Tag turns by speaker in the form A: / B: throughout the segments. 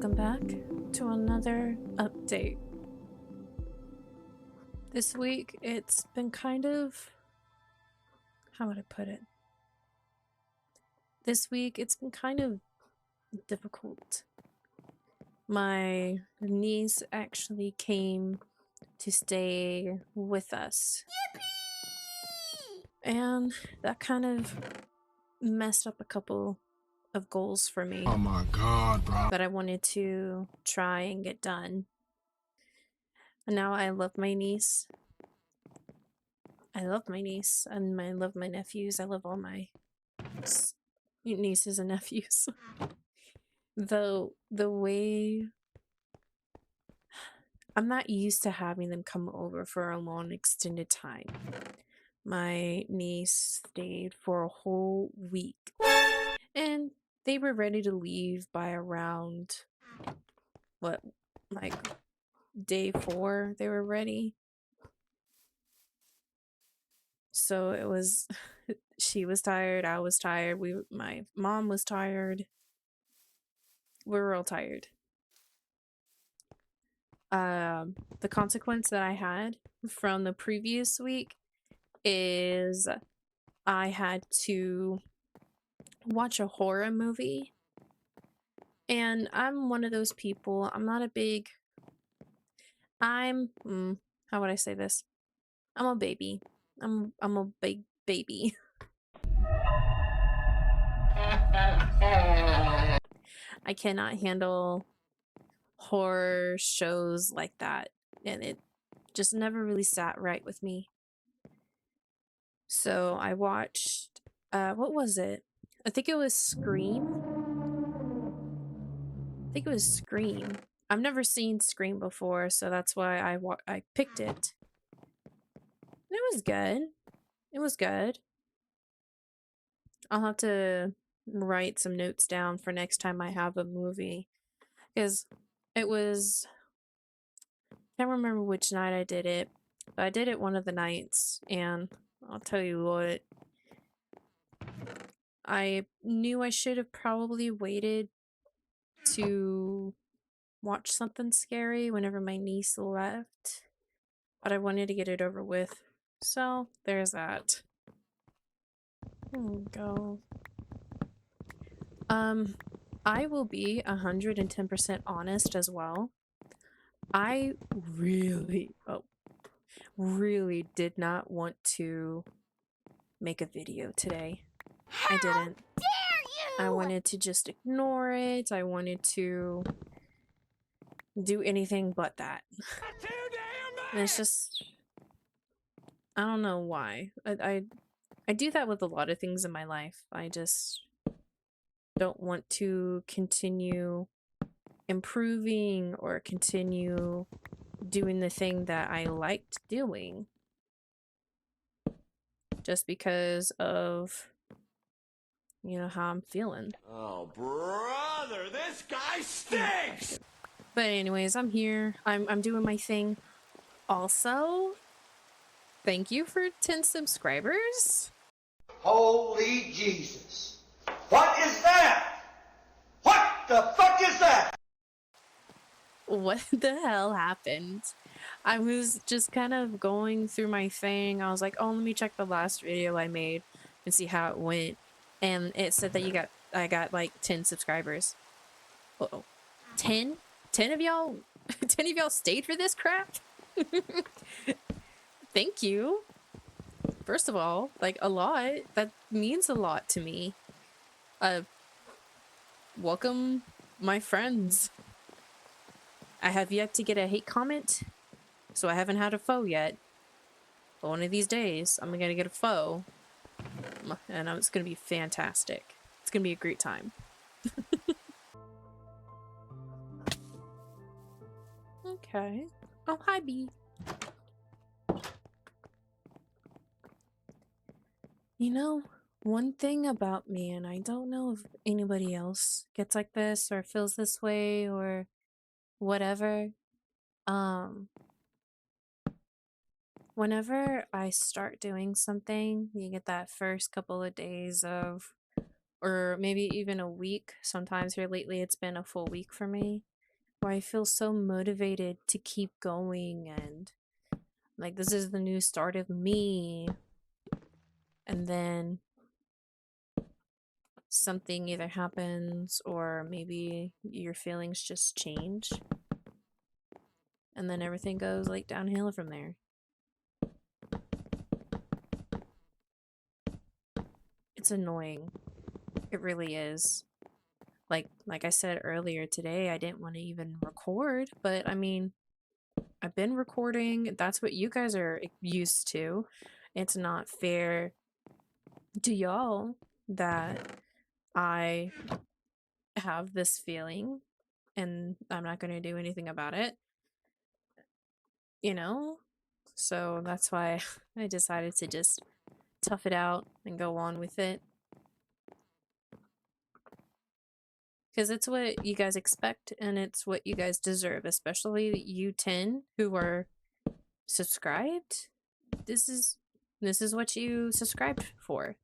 A: welcome back to another update. This week, it's been kind of, how would I put it? This week, it's been kind of difficult. My niece actually came to stay with us. Yippee! And that kind of messed up a couple of goals for me.
B: Oh my God, bro.
A: That I wanted to try and get done. And now I love my niece. I love my niece and I love my nephews. I love all my nieces and nephews. Though the way I'm not used to having them come over for a long extended time. My niece stayed for a whole week. And they were ready to leave by around day 4 they were ready. So it was she was tired, I was tired, my mom was tired. We were all tired. The consequence that I had from the previous week is I had to watch a horror movie. And I'm one of those people, I'm not a big how would I say this? I'm a baby. I'm a big baby. I cannot handle horror shows like that, and it just never really sat right with me. So I watched, what was it? I think it was Scream. I've never seen Scream before, so that's why I picked it. And it was good. It was good. I'll have to write some notes down for next time I have a movie, because it was, I can't remember which night I did it, but I did it one of the nights, and I'll tell you what, I knew I should have probably waited to watch something scary whenever my niece left, but I wanted to get it over with, so there's that. There we go. I will be 110% honest as well. I really did not want to make a video today. I didn't.
C: How dare you!
A: I wanted to just ignore it. I wanted to do anything but that. And it's just, I don't know why. I do that with a lot of things in my life. I just don't want to continue improving or continue doing the thing that I liked doing just because of, how I'm feeling.
C: Oh, brother, this guy stinks!
A: But anyways, I'm here. I'm doing my thing. Also, thank you for 10 subscribers.
D: Holy Jesus. What is that? What the fuck is that?
A: What the hell happened? I was just kind of going through my thing. I was like, oh, let me check the last video I made and see how it went. And it said that I got like 10 subscribers. Uh-oh. 10? 10 of y'all? 10 of y'all stayed for this crap? Thank you. First of all, like, a lot. That means a lot to me. Welcome, my friends. I have yet to get a hate comment, so I haven't had a foe yet. But one of these days, I'm gonna get a foe. And it's gonna be fantastic. It's gonna be a great time. Okay. Oh, hi, Bee. One thing about me, and I don't know if anybody else gets like this or feels this way or whatever, whenever I start doing something, you get that first couple of days of, or maybe even a week. Sometimes here lately it's been a full week for me. where I feel so motivated to keep going, and like this is the new start of me, and then something either happens or maybe your feelings just change, and then everything goes like downhill from there. It's annoying. It really is. Like I said earlier today, I didn't want to even record, but I mean, I've been recording. That's what you guys are used to. It's not fair to y'all that I have this feeling and I'm not going to do anything about it, you know? So that's why I decided to just tough it out and go on with it. Because it's what you guys expect and it's what you guys deserve, especially you 10 who are subscribed. This is what you subscribed for.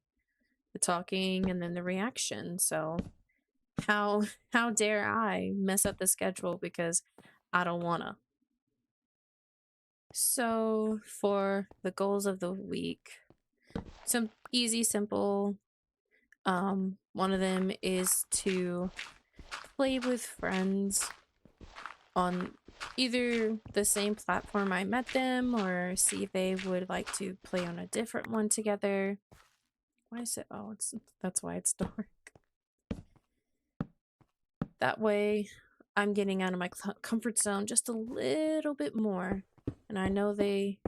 A: The talking and then the reaction. So how dare I mess up the schedule because I don't wanna. So for the goals of the week, some easy, simple. One of them is to play with friends on either the same platform I met them or see if they would like to play on a different one together. Why is it? Oh, that's why it's dark. That way, I'm getting out of my comfort zone just a little bit more. And I know they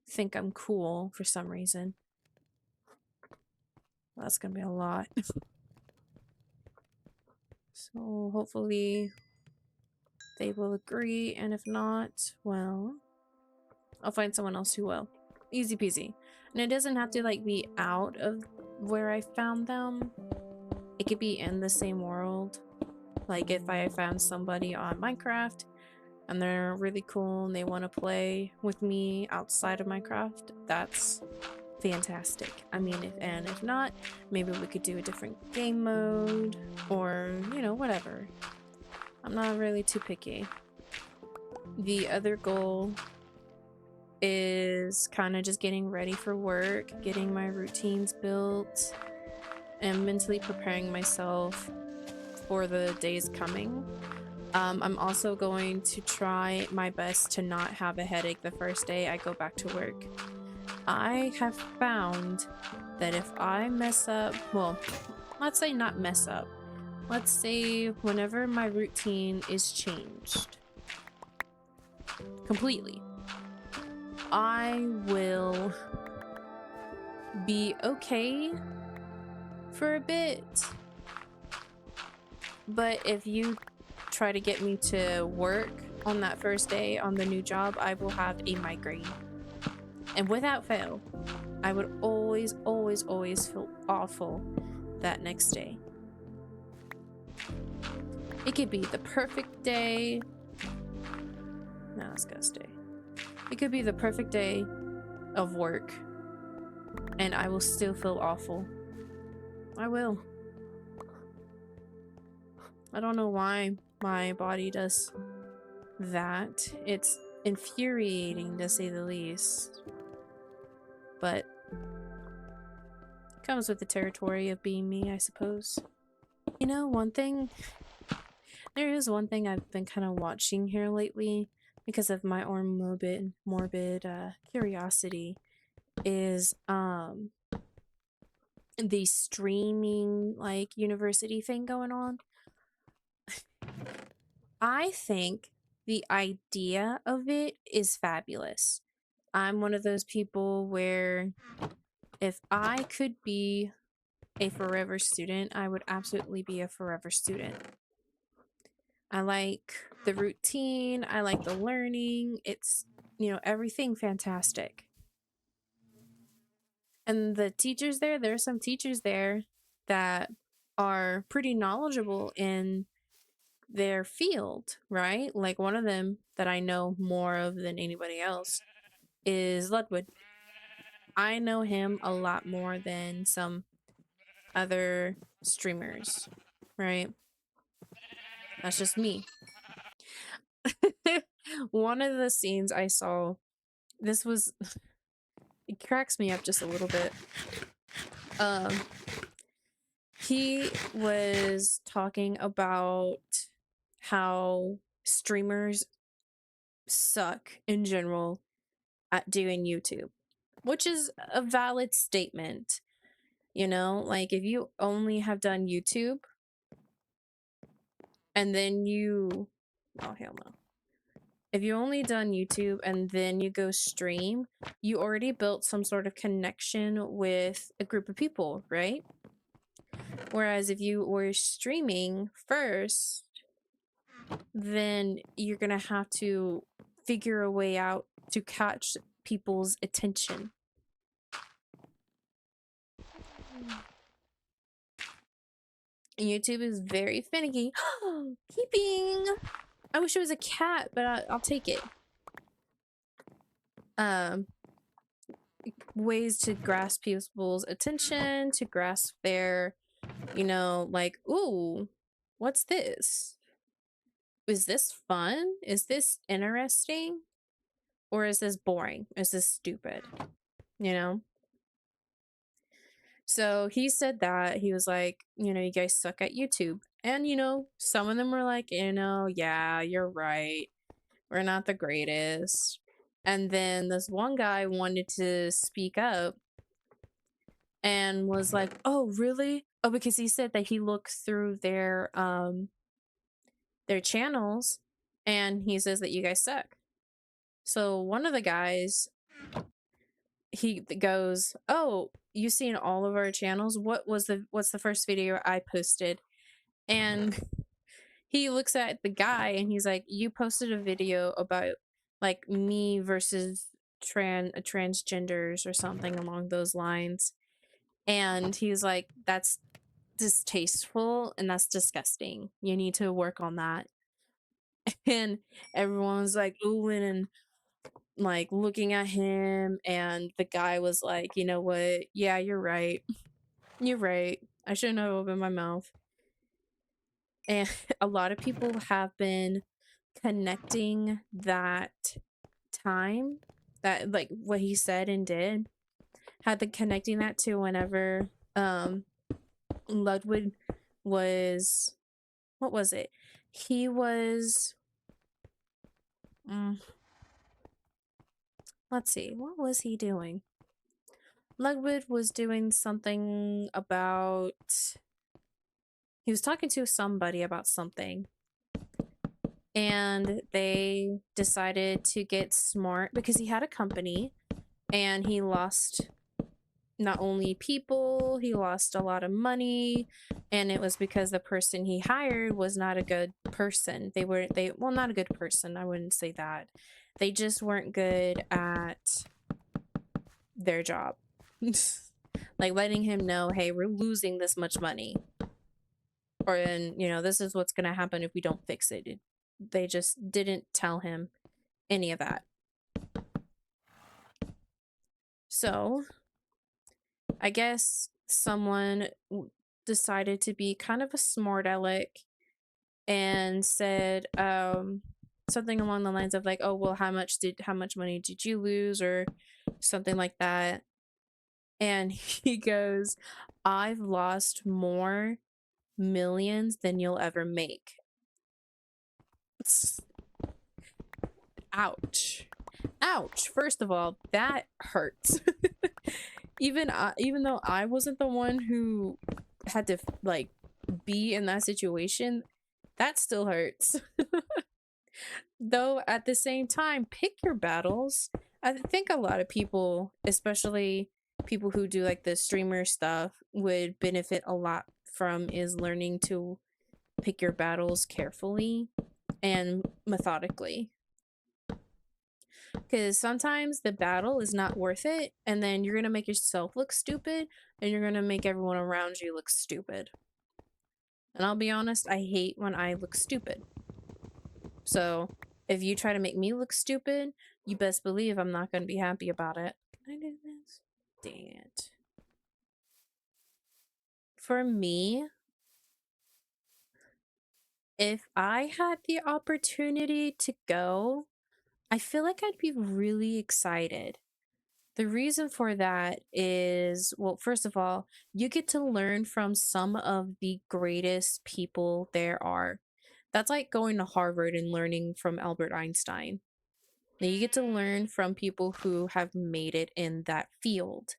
A: think I'm cool for some reason. Well, that's gonna be a lot. So hopefully they will agree, and if not, well, I'll find someone else who will. Easy peasy. And it doesn't have to like be out of where I found them. It could be in the same world. Like if I found somebody on Minecraft and they're really cool and they want to play with me outside of Minecraft, that's fantastic. I mean, if not, maybe we could do a different game mode or, you know, whatever. I'm not really too picky. The other goal is kind of just getting ready for work, getting my routines built, and mentally preparing myself for the days coming. I'm also going to try my best to not have a headache the first day I go back to work. I have found that if I mess up, well, let's say not mess up. Let's say whenever my routine is changed completely, I will be okay for a bit. But if you try to get me to work on that first day on the new job, I will have a migraine. And without fail, I would always feel awful that next day. It could be the perfect day. No, it's gonna stay. It could be the perfect day of work, and I will still feel awful. I will. I don't know why my body does that. It's infuriating to say the least. But it comes with the territory of being me, I suppose. You know, there is one thing I've been kind of watching here lately because of my own morbid curiosity is the streaming like university thing going on. I think the idea of it is fabulous. I'm one of those people where if I could be a forever student, I would absolutely be a forever student. I like the routine, I like the learning, it's, you know, everything fantastic. And the teachers there are some teachers there that are pretty knowledgeable in their field, right? Like one of them that I know more of than anybody else is Ludwig. I know him a lot more than some other streamers, right? That's just me. One of the scenes I saw, this was, it cracks me up just a little bit. He was talking about how streamers suck in general at doing YouTube, which is a valid statement. You know, like if you only have done YouTube and then oh hell no. If you only done YouTube and then you go stream, you already built some sort of connection with a group of people, right? Whereas if you were streaming first, then you're gonna have to figure a way out to catch people's attention. YouTube is very finicky. Keeping. I wish it was a cat, but I'll take it. Ways to grasp people's attention, to grasp their, you know, like, ooh, what's this? Is this fun? Is this interesting? Or is this boring? Is this stupid? You know? So he said that. He was like, you know, you guys suck at YouTube. And, you know, some of them were like, you know, yeah, you're right. We're not the greatest. And then this one guy wanted to speak up and was like, oh, really? Oh, because he said that he looked through their channels and he says that you guys suck. So one of the guys, he goes, oh, you seen all of our channels? What's the first video I posted? And he looks at the guy and he's like, you posted a video about like me versus transgenders or something along those lines. And he's like, that's distasteful and that's disgusting. You need to work on that. And everyone's like oohing and like looking at him, and the guy was like, you know what, yeah, you're right, you're right, I shouldn't have opened my mouth. And a lot of people have been connecting that time, that like what he said and did, had been connecting that to whenever Ludwig was, what was it, he was let's see, what was he doing? Ludwig was doing something about, he was talking to somebody about something, and they decided to get smart because he had a company and he lost not only people, he lost a lot of money, and it was because the person he hired was not a good person. Well, not a good person, I wouldn't say that. They just weren't good at their job. Like letting him know, hey, we're losing this much money, or then, you know, this is what's gonna happen if we don't fix it. They just didn't tell him any of that. So I guess someone decided to be kind of a smart aleck and said something along the lines of like, oh well, how much money did you lose, or something like that. And he goes, I've lost more millions than you'll ever make. Ouch. Ouch. First of all, that hurts. even though I wasn't the one who had to like be in that situation, that still hurts. Though at the same time, pick your battles. I think a lot of people, especially people who do like the streamer stuff, would benefit a lot from is learning to pick your battles carefully and methodically. Because sometimes the battle is not worth it, and then you're gonna make yourself look stupid, and you're gonna make everyone around you look stupid. And I'll be honest, I hate when I look stupid. So if you try to make me look stupid, you best believe I'm not gonna be happy about it. Can I do this? Dang it. For me, if I had the opportunity to go I feel like I'd be really excited. The reason for that is, well, first of all, you get to learn from some of the greatest people there are. That's like going to Harvard and learning from Albert Einstein. Now you get to learn from people who have made it in that field.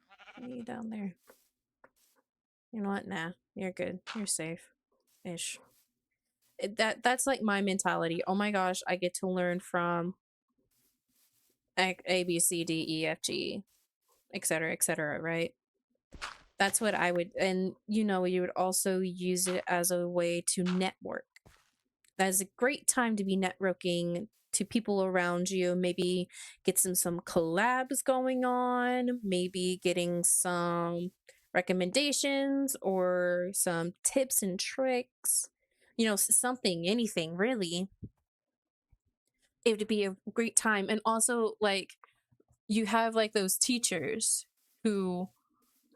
A: What are you down there? You know what? Nah, you're good. You're safe. Ish. That's like my mentality. Oh my gosh, I get to learn from A, B, C, D, E, F, G, etc., right? That's what I would, and you know, you would also use it as a way to network. That is a great time to be networking to people around you. Maybe get some collabs going on, maybe getting some recommendations or some tips and tricks, you know, something, anything really. It would be a great time. And also, like, you have like those teachers who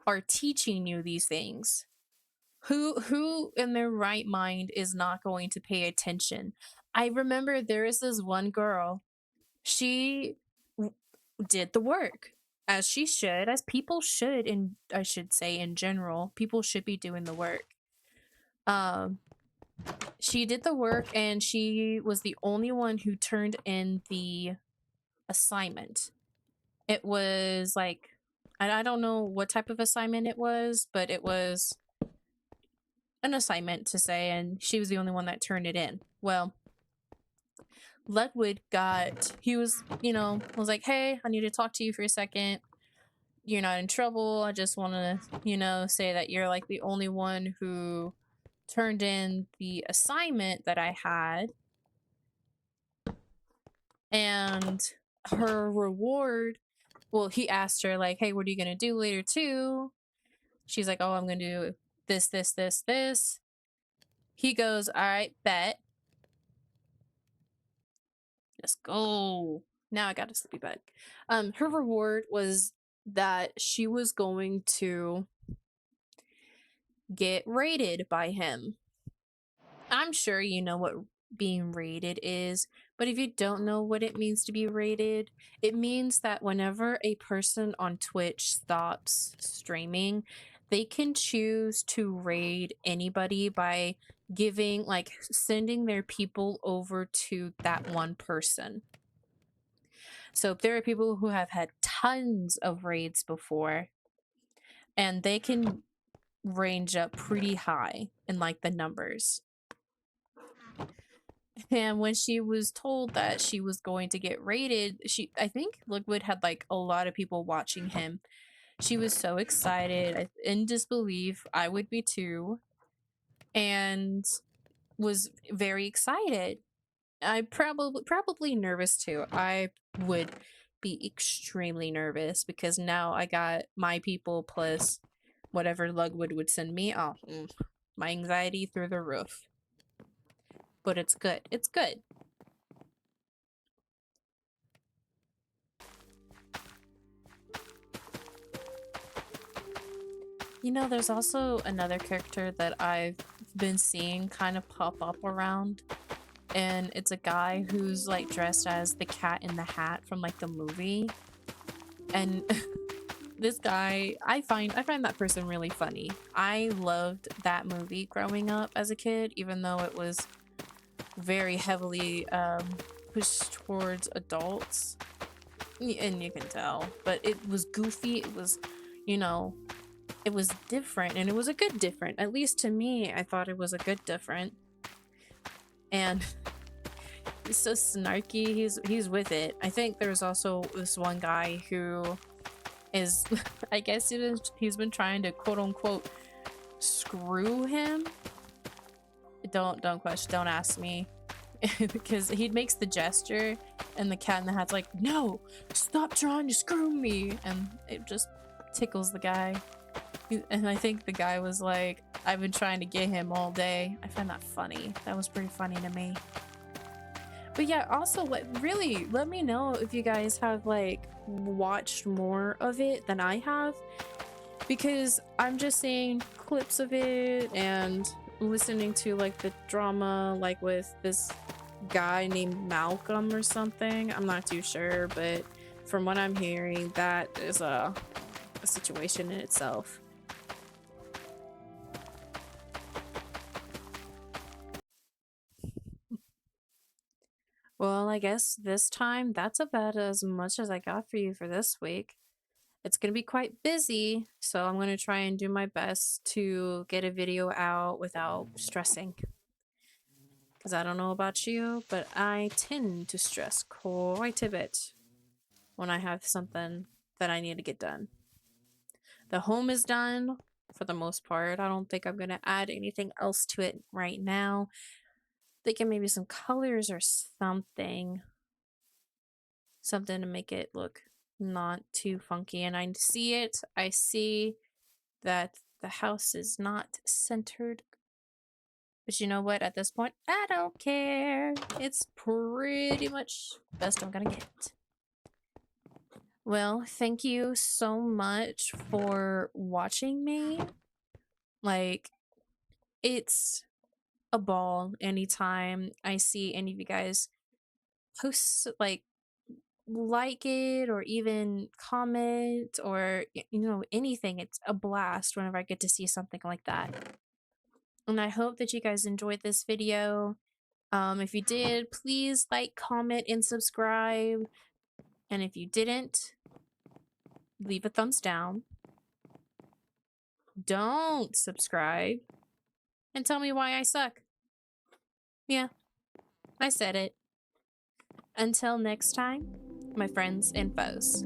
A: are teaching you these things. Who in their right mind is not going to pay attention? I remember there is this one girl. She did the work, as she should, as people should, and I should say in general, people should be doing the work. Um she did the work and she was the only one who turned in the assignment. It was like, I don't know what type of assignment it was, but it was an assignment to say, and she was the only one that turned it in. Well, Ludwig he was, you know, was like, hey, I need to talk to you for a second. You're not in trouble. I just want to, you know, say that you're like the only one who turned in the assignment that I had. And her reward, well, he asked her, like, hey, what are you going to do later too? She's like, oh, I'm going to do this, this, this, this. He goes, all right, bet. Let's go. Now I got a sleepy bed. Her reward was that she was going to get rated by him. I'm sure you know what being rated is, but if you don't know what it means to be rated, it means that whenever a person on Twitch stops streaming, they can choose to raid anybody by giving, like, sending their people over to that one person. So there are people who have had tons of raids before, and they can range up pretty high in like the numbers. And when she was told that she was going to get raided, I think Liquid had like a lot of people watching him. She was so excited, in disbelief. I would be too, and was very excited. I probably nervous too. I would be extremely nervous because now I got my people plus whatever Lugwood would send me. Oh, my anxiety through the roof. But it's good. It's good. You know, there's also another character that I've been seeing kind of pop up around, and it's a guy who's like dressed as the Cat in the Hat from like the movie. And this guy, I find that person really funny. I loved that movie growing up as a kid, even though it was very heavily pushed towards adults, and you can tell, but it was goofy. It was, you know, it was different, and it was a good different. At least to me, I thought it was a good different. And he's so snarky. He's with it. I think there's also this one guy who is, I guess he's been trying to quote unquote screw him. Don't question. Don't ask me. Because he makes the gesture and the Cat in the Hat's like, no, stop trying to screw me, and it just tickles the guy. And I think the guy was like, I've been trying to get him all day. I find that funny. That was pretty funny to me. But yeah, also, really let me know if you guys have like watched more of it than I have, because I'm just seeing clips of it and listening to like the drama, like with this guy named Malcolm or something. I'm not too sure, but from what I'm hearing, that is a situation in itself. Well, I guess this time that's about as much as I got for you for this week. It's going to be quite busy, so I'm going to try and do my best to get a video out without stressing. Because I don't know about you, but I tend to stress quite a bit when I have something that I need to get done. The home is done for the most part. I don't think I'm going to add anything else to it right now. Thinking maybe some colors or something. Something to make it look not too funky. And I see it. I see that the house is not centered. But you know what? At this point, I don't care. It's pretty much the best I'm gonna get. Well, thank you so much for watching me. Like, it's a ball anytime I see any of you guys post, like it or even comment or, you know, anything. It's a blast whenever I get to see something like that. And I hope that you guys enjoyed this video. If you did, please like, comment, and subscribe. And if you didn't, leave a thumbs down. Don't subscribe. And tell me why I suck. Yeah, I said it. Until next time, my friends and foes.